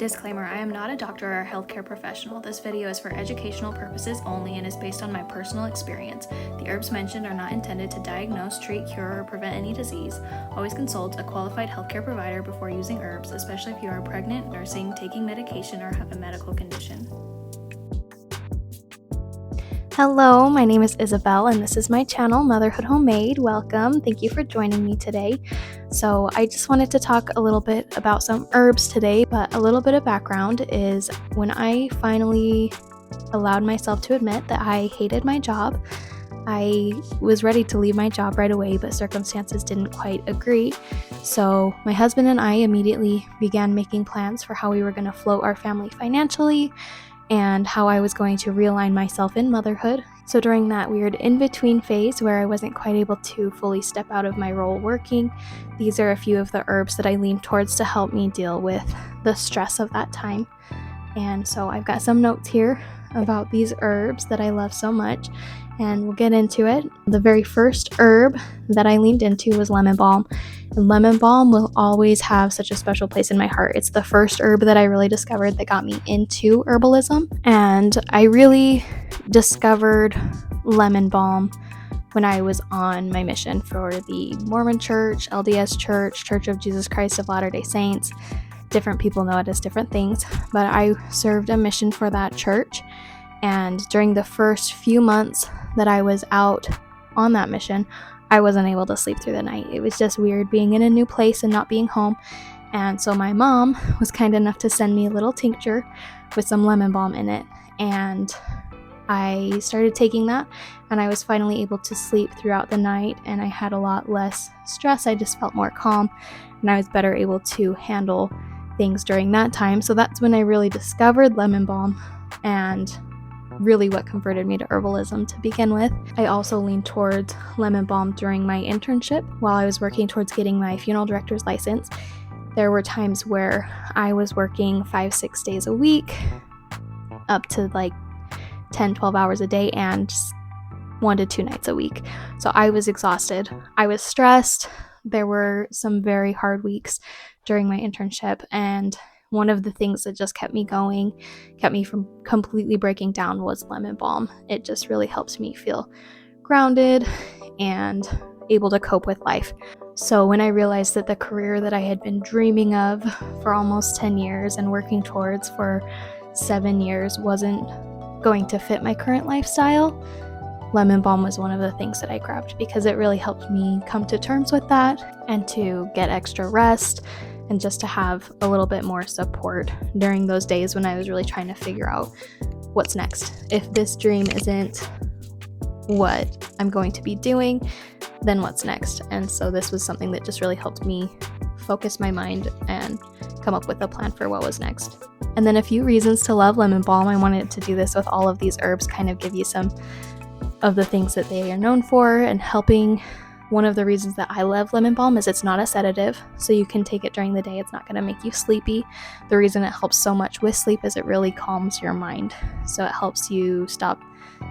Disclaimer, I am not a doctor or a healthcare professional. This video is for educational purposes only and is based on my personal experience. The herbs mentioned are not intended to diagnose, treat, cure, or prevent any disease. Always consult a qualified healthcare provider before using herbs, especially if you are pregnant, nursing, taking medication, or have a medical condition. Hello, my name is Isabel and this is my channel, Motherhood Homemade. Welcome. Thank you for joining me today. So I just wanted to talk a little bit about some herbs today, but a little bit of background is when I finally allowed myself to admit that I hated my job, I was ready to leave my job right away, but circumstances didn't quite agree. So my husband and I immediately began making plans for how we were going to float our family financially and how I was going to realign myself in motherhood. So during that weird in-between phase where I wasn't quite able to fully step out of my role working, these are a few of the herbs that I leaned towards to help me deal with the stress of that time. And so I've got some notes here about these herbs that I love so much, and we'll get into it. The very first herb that I leaned into was lemon balm. And lemon balm will always have such a special place in my heart. It's the first herb that I really discovered that got me into herbalism. And I really discovered lemon balm when I was on my mission for the Mormon Church, LDS Church, Church of Jesus Christ of Latter-day Saints. Different people know it as different things, but I served a mission for that church. And during the first few months that I was out on that mission, I wasn't able to sleep through the night. It was just weird being in a new place and not being home. And so my mom was kind enough to send me a little tincture with some lemon balm in it. And I started taking that, and I was finally able to sleep throughout the night, and I had a lot less stress. I just felt more calm, and I was better able to handle things during that time. So that's when I really discovered lemon balm and really what converted me to herbalism to begin with. I also leaned towards lemon balm during my internship while I was working towards getting my funeral director's license. There were times where I was working 5-6 days a week, up to like 10-12 hours a day, and 1 to 2 nights a week. So I was exhausted. I was stressed. There were some very hard weeks during my internship, and one of the things that just kept me going, kept me from completely breaking down, was lemon balm. It just really helps me feel grounded and able to cope with life. So when I realized that the career that I had been dreaming of for almost 10 years and working towards for 7 years wasn't going to fit my current lifestyle, lemon balm was one of the things that I grabbed because it really helped me come to terms with that and to get extra rest and just to have a little bit more support during those days when I was really trying to figure out what's next. If this dream isn't what I'm going to be doing, then what's next? And so this was something that just really helped me focus my mind and come up with a plan for what was next. And then a few reasons to love lemon balm. I wanted to do this with all of these herbs, kind of give you some of the things that they are known for and helping. One of the reasons that I love lemon balm is it's not a sedative, so you can take it during the day. It's not going to make you sleepy. The reason it helps so much with sleep is it really calms your mind. So it helps you stop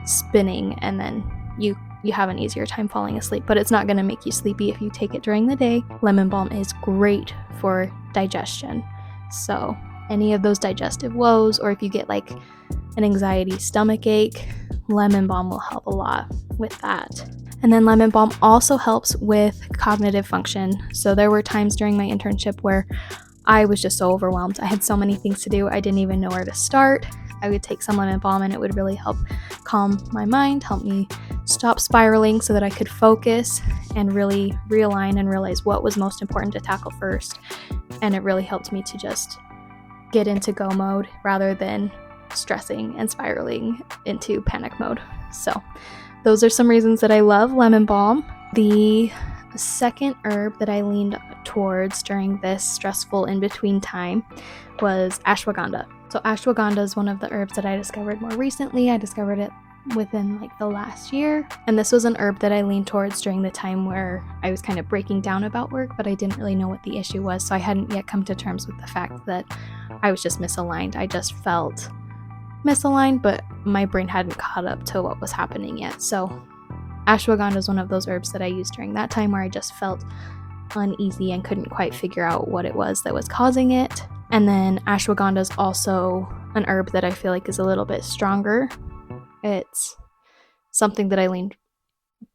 spinning, and then you have an easier time falling asleep, but it's not going to make you sleepy if you take it during the day. Lemon balm is great for digestion. So any of those digestive woes, or if you get like an anxiety stomach ache, lemon balm will help a lot with that. And then lemon balm also helps with cognitive function. So there were times during my internship where I was just so overwhelmed. I had so many things to do, I didn't even know where to start. I would take some lemon balm and it would really help calm my mind, help me stop spiraling so that I could focus and really realign and realize what was most important to tackle first. And it really helped me to just get into go mode rather than stressing and spiraling into panic mode. So those are some reasons that I love lemon balm. The second herb that I leaned towards during this stressful in-between time was ashwagandha. So ashwagandha is one of the herbs that I discovered more recently. I discovered it within like the last year. And this was an herb that I leaned towards during the time where I was kind of breaking down about work, but I didn't really know what the issue was. So I hadn't yet come to terms with the fact that I was just misaligned. I just felt misaligned, but my brain hadn't caught up to what was happening yet. So ashwagandha is one of those herbs that I used during that time where I just felt uneasy and couldn't quite figure out what it was that was causing it. And then ashwagandha is also an herb that I feel like is a little bit stronger. It's something that I leaned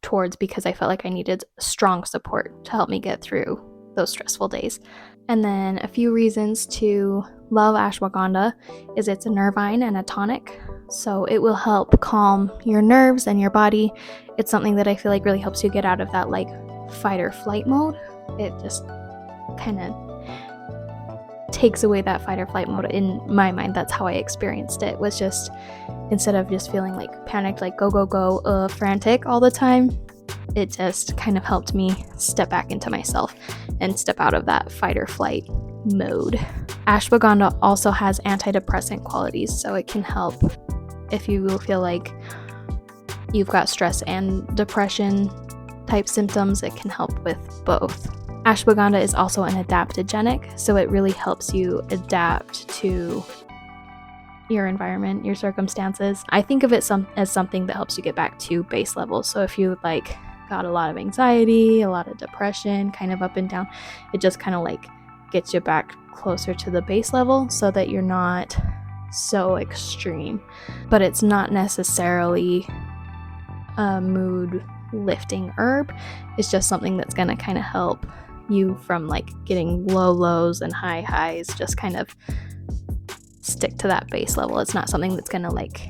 towards because I felt like I needed strong support to help me get through those stressful days. And then a few reasons to love ashwagandha is it's a nervine and a tonic. So it will help calm your nerves and your body. It's something that I feel like really helps you get out of that like fight or flight mode. It just kind of takes away that fight or flight mode. In my mind, that's how I experienced it, was just instead of just feeling like panicked, like go, frantic all the time, it just kind of helped me step back into myself and step out of that fight or flight mode. Ashwagandha also has antidepressant qualities, so it can help if you feel like you've got stress and depression type symptoms. It can help with both. Ashwagandha is also an adaptogenic, so it really helps you adapt to your environment, your circumstances. I think of it as something that helps you get back to base level. So if you like got a lot of anxiety, a lot of depression, kind of up and down, it just kind of like gets you back closer to the base level so that you're not so extreme. But it's not necessarily a mood lifting herb. It's just something that's going to kind of help you from like getting low lows and high highs, just kind of stick to that base level. It's not something that's going to like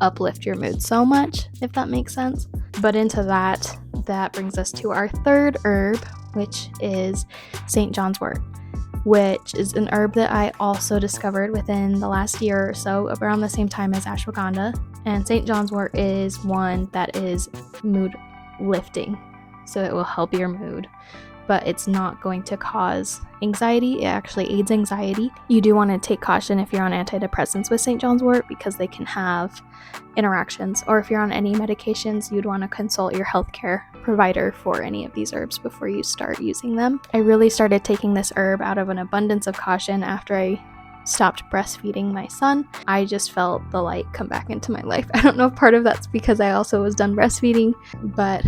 uplift your mood so much, if that makes sense. But into that brings us to our third herb, which is St. John's Wort, which is an herb that I also discovered within the last year or so, around the same time as ashwagandha. And St. John's Wort is one that is mood lifting, so it will help your mood, but it's not going to cause anxiety. It actually aids anxiety. You do want to take caution if you're on antidepressants with St. John's Wort, because they can have interactions, or if you're on any medications, you'd want to consult your healthcare provider for any of these herbs before you start using them. I really started taking this herb out of an abundance of caution after I stopped breastfeeding my son. I just felt the light come back into my life. I don't know if part of that's because I also was done breastfeeding, but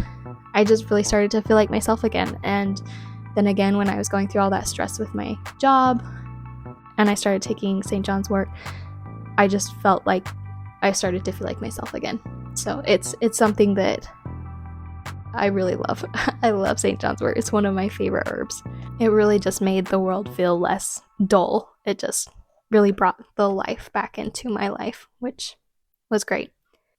I just really started to feel like myself again. And then again, when I was going through all that stress with my job and I started taking St. John's Wort, I just felt like I started to feel like myself again. So it's something that I really love. I love St. John's Wort. It's one of my favorite herbs. It really just made the world feel less dull. It just really brought the life back into my life, which was great.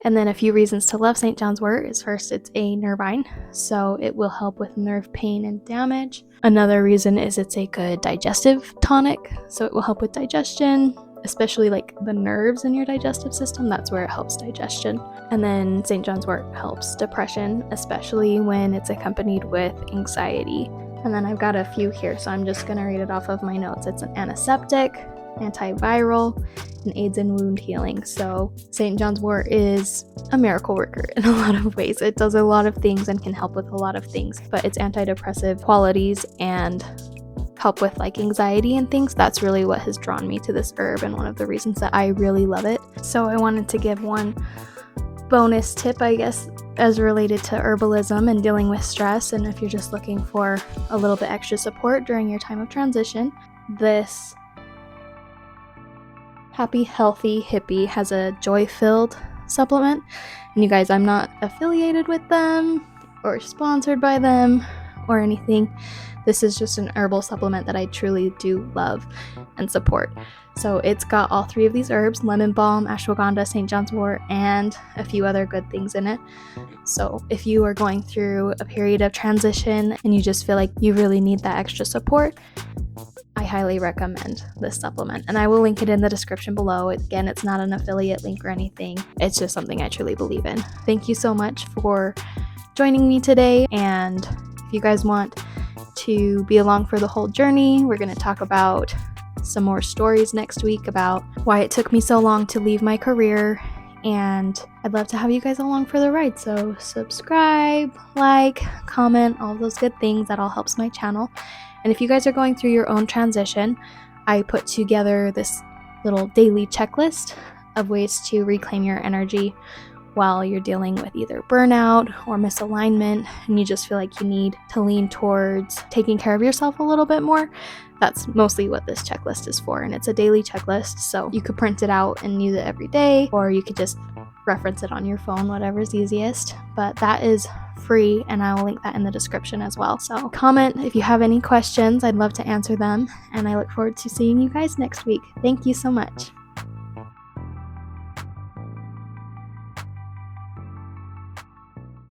And then a few reasons to love St. John's Wort is, first, it's a nervine, so it will help with nerve pain and damage. Another reason is it's a good digestive tonic, so it will help with digestion, especially like the nerves in your digestive system. That's where it helps digestion. And then St. John's Wort helps depression, especially when it's accompanied with anxiety. And then I've got a few here, so I'm just going to read it off of my notes. It's an antiseptic, antiviral, and aids in wound healing. So St. John's Wort is a miracle worker in a lot of ways. It does a lot of things and can help with a lot of things, but its antidepressive qualities and help with like anxiety and things, that's really what has drawn me to this herb and one of the reasons that I really love it. So I wanted to give one bonus tip, I guess, as related to herbalism and dealing with stress. And if you're just looking for a little bit extra support during your time of transition, this Happy Healthy Hippie has a joy-filled supplement. And you guys, I'm not affiliated with them or sponsored by them or anything. This is just an herbal supplement that I truly do love and support. So it's got all three of these herbs: lemon balm, ashwagandha, St. John's Wort, and a few other good things in it. So if you are going through a period of transition and you just feel like you really need that extra support, I highly recommend this supplement, and I will link it in the description below. Again, it's not an affiliate link or anything. It's just something I truly believe in. Thank you so much for joining me today, and if you guys want to be along for the whole journey, we're going to talk about some more stories next week about why it took me so long to leave my career, and I'd love to have you guys along for the ride. So subscribe, like, comment, all those good things. That all helps my channel. And if you guys are going through your own transition, I put together this little daily checklist of ways to reclaim your energy while you're dealing with either burnout or misalignment, and you just feel like you need to lean towards taking care of yourself a little bit more. That's mostly what this checklist is for, and it's a daily checklist, so you could print it out and use it every day, or you could just reference it on your phone, whatever's easiest. But that is free, and I will link that in the description as well. So comment if you have any questions. I'd love to answer them, and I look forward to seeing you guys next week. Thank you so much.